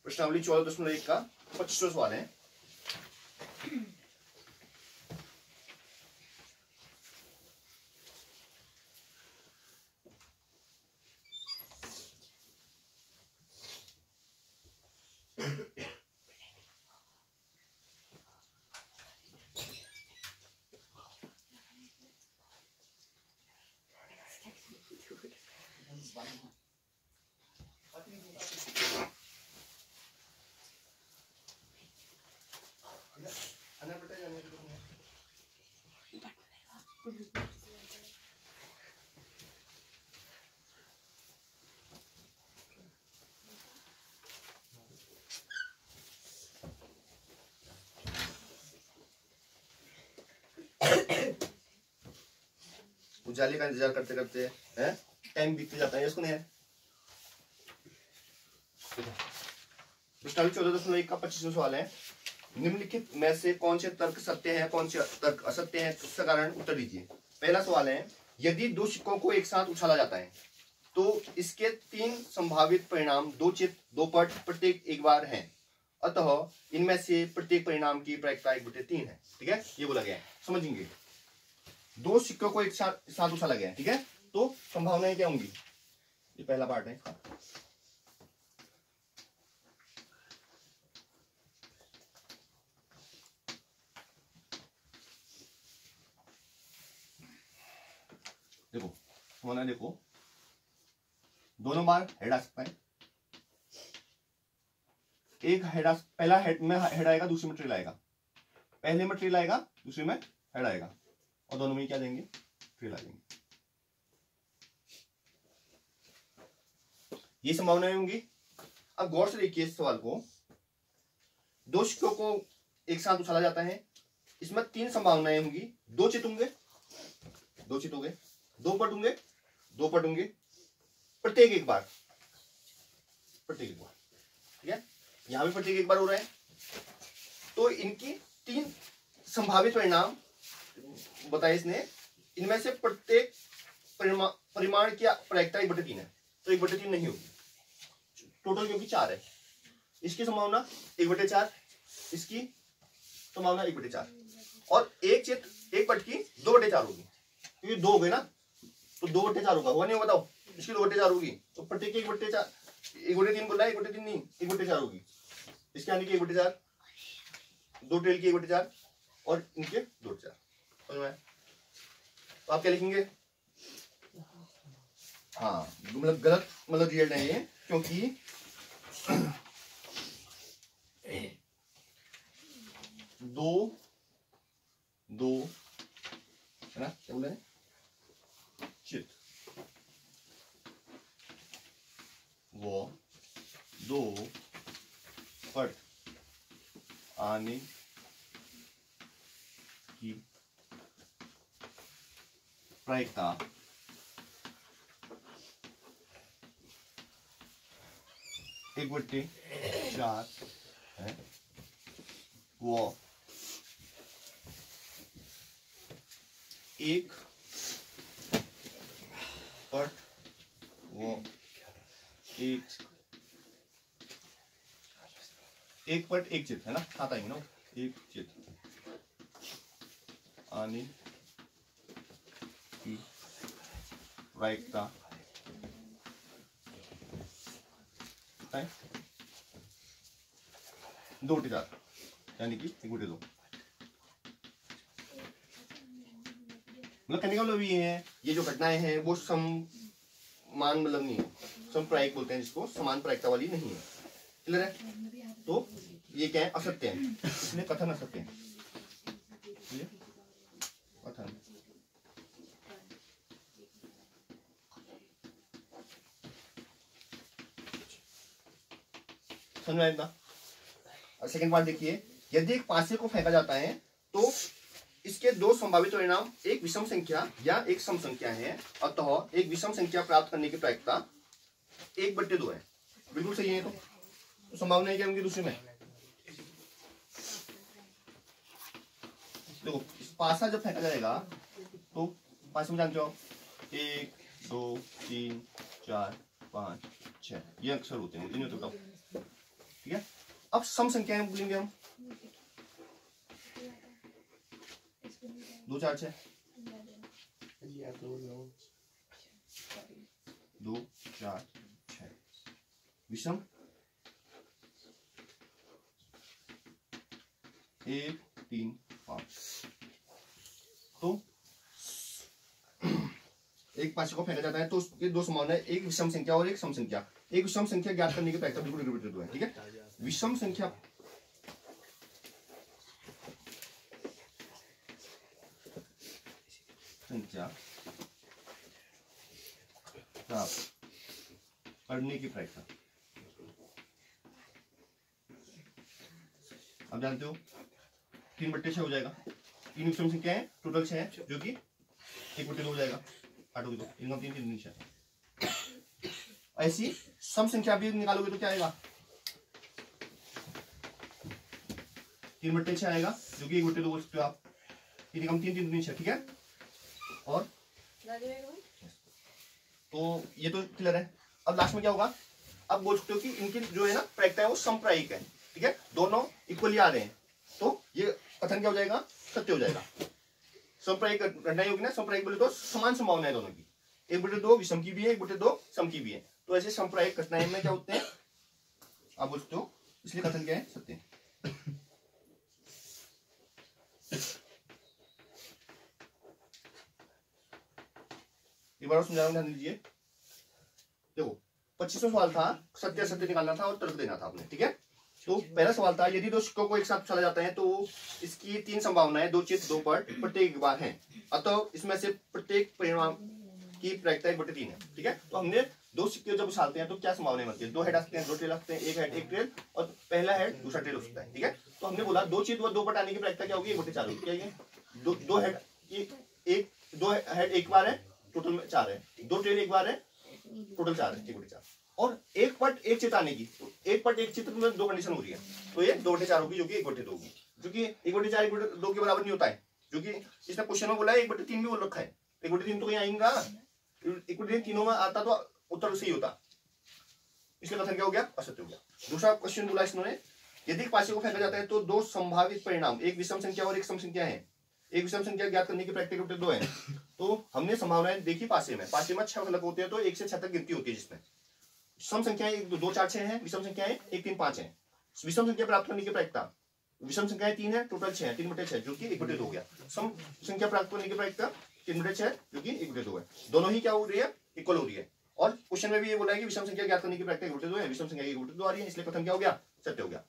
प्रश्नावली 14.1 का 25वां सवाल है। उजाले का इंतजार करते करते हैं टाइम बीतते जाता है, इसको नहीं है। प्रश्नावली 14.1 का 25वां सवाल है। निम्नलिखित में से कौन से तर्क सत्य हैं, कौन से तर्क असत्य हैं, इसका कारण उत्तर दीजिए। पहला सवाल है, यदि दो सिक्कों को एक साथ उछाला जाता है तो इसके 3 संभावित परिणाम, 2 चित्त, 2 पट, प्रत्येक एक बार हैं, अतः इनमें से प्रत्येक परिणाम की प्रायिकता 1/3 है। ठीक है, ये बोला गया है, समझेंगे। 2 सिक्कों को एक साथ उछाला गया है, ठीक है, तो संभावनाएं क्या होंगी, ये पहला पार्ट है। देखो होना, देखो दोनों बार हेड आ सकता है। एक हेड, पहला हेड में हेड आएगा, दूसरे में ट्रेल आएगा। पहले में ट्रेल आएगा, दूसरे में हेड आएगा, और दोनों में क्या देंगे, ट्रेल आ जाएंगे। ये संभावनाएं होंगी। अब गौर से देखिए इस सवाल को। 2 सिक्कों को एक साथ उछाला जाता है, इसमें 3 संभावनाएं होंगी। 2 चित्त होंगे, 2 चित्त हो गए, 2 पट होंगे, 2 पट होंगे, प्रत्येक एक बार, प्रत्येक एक बार। ठीक है, यहां भी प्रत्येक एक बार हो रहा है। तो इनकी 3 संभावित परिणाम बताए इसने। इनमें से प्रत्येक परिमाण की प्रायिकता 1/3 है, तो 1/3 नहीं होगी टोटल, क्योंकि 4 है। इसकी संभावना 1/4, इसकी संभावना 1/4, और एक चित्त एक पट की 2/4 होगी, क्योंकि 2 हो गए ना, तो 2/4 होगा। हुआ नहीं, बताओ, इसकी 2/4 होगी, तो प्रत्येक 1/4, 1/3 बोला है, 1/3 नहीं, 1/4 होगी। इसके आने की 1/4, 2 ट्रेल की 1/4, और इनके 2/4। समझ में? तो आप क्या लिखेंगे? हाँ, मतलब गलत, मतलब रिजल्ट है ये, क्योंकि 2 है ना, क्या बोला है, चित्त, वो 2 पट आने की प्रायिकता 1/4 है, वो एक पट, वो एक पट एक चित्त है ना, आता है ना, एक चित्त आने की प्रायिकता है 2/4, यानी कि 1/2। मतलब कहने का मतलब ये है, ये जो घटनाएं हैं वो समान, मतलब नहीं है, समप्रायिक बोलते हैं जिसको, समान प्रायिकता वाली नहीं है। क्लियर है? तो ये क्या है, असत्य है, इसलिए कथन असत्य है। कथन समझ में आएगा। और सेकंड पार्ट देखिए, यदि एक पासे को फेंका जाता है तो इसके 2 संभावित परिणाम, एक विषम संख्या या एक सम संख्या है, अतः एक विषम संख्या प्राप्त करने की प्रायिकता 1/2 है। बिल्कुल सही है। तो संभावना क्या होंगी दूसरे में, देखो पासा जब फेंका जाएगा तो पासे में जानते हो 1 2 3 4 5 6 ये अक्षर होते हैं, नहीं होते, बताओ। ठीक है, अब सम संख्याएं बोलेंगे हम, 2 4 6 2 4 6 विषम 1 3 5। तो एक पांच को फेंका जाता है तो ये दो संभावना है, एक विषम संख्या और एक सम संख्या। एक विषम संख्या ज्ञात करने की प्रायिकता बिल्कुल रिपीटेड है, ठीक है। विषम संख्या प्राप्त करने की प्रायिकता, अब जानते हो 3/6 हो जाएगा। 3 विषम संख्या है, टोटल 6 है, जो कि 1/2 हो जाएगा। 8 हो गई, तो 3 3 3 6। ऐसी सम संख्या भी निकालोगे तो क्या आएगा, 3/6 आएगा, जो कि 1/2 बोल सकते हो आप। 3 3 3 3 6, ठीक है। और तो ये तो क्लियर है। अब लास्ट में क्या होगा, अब बोल सकते हो कि इनकी जो है ना प्रायिकता है वो समप्रायिक है, ठीक है, दोनों इक्वली आ रहे हैं, तो ये कथन क्या हो जाएगा, सत्य हो जाएगा। समप्रायिक घटनाएं होगी ना, समप्रायिक बोले तो समान संभावना है दोनों की, 1/2 विषम की भी है, 1/2 सम की भी है। तो ऐसे समप्रायिक घटनाएं में क्या होते हैं, आप बोल सकते हो, इसलिए कथन क्या है, सत्य। एक बार समझा ध्यान दीजिए। देखो 25वां सवाल था, सत्य असत्य निकालना था और तर्क देना था आपने, ठीक है। तो पहला सवाल था, यदि दो सिक्कों को एक साथ चला जाता है तो इसकी 3 संभावनाएं, 2 चित 2 पट प्रत्येक बार है, अतः इसमें से प्रत्येक परिणाम की प्रायिकता 1/3 है, ठीक है। तो हमने 2 सिक्के जब उछालते हैं तो क्या संभावनाएं बनती है, 2 हेड आ सकते हैं, 2 टेल आ सकते हैं, 1 हेड 1 टेल, और पहला हेड दूसरा टेल हो सकता है, ठीक है। तो हमने बोला 2 चित व 2 पट आने की प्रायिकता क्या होगी, 1/4 होगी। क्या ये 2 हेड की 2 हेड एक बार है, टोटल में 4 है, 2 टेल एक बार है, टोटल 4 है, 1/4। और एक पट एक चित आने की, तो एक पट एक चित्र में 2 कंडीशन हो रही है, तो ये 2/4 होगी, जो कि 1/2 होगी, जो कि 1/4 1/2 के बराबर नहीं होता है, जो कि इसने क्वेश्चन में बोला है 1/3 भी बोल रखा है, 1/3 तो कहीं आएगा, 1/3 तीनों में आता तो उत्तर सही होता, इसलिए कथन क्या हो गया, असत्य हो गया। दूसरा क्वेश्चन बोला इसने, यदि पासे को फेंका जाता है तो 2 संभावित परिणाम, एक विषम संख्या और एक सम संख्या है, एक विषम संख्या ज्ञात करने की प्रायिकता 1/2 है। तो हमने संभावनाएं देखी, पासे में 6 फलक होते हैं, तो 1 से 6 तक गिनती होती है, जिसमें सम संख्याएं 1 2 4 6 है, विषम संख्याएं 1 3 5 है। विषम संख्या प्राप्त करने की प्रायिकता, विषम संख्याएं 3 है, टोटल 6 है, 3/6, जो कि 1/2 हो गया। सम संख्या प्राप्त करने की प्रायिकता 3/6, जो कि 1/2 है। दोनों ही क्या हो रही है, इक्वल हो रही है। और क्वेश्चन में भी ये बोला है कि विषम संख्या ज्ञात करने की प्रायिकता 1/2 है, विषम संख्या 1/2 आ रही है, इसलिए कथन क्या हो गया, सत्य हो गया।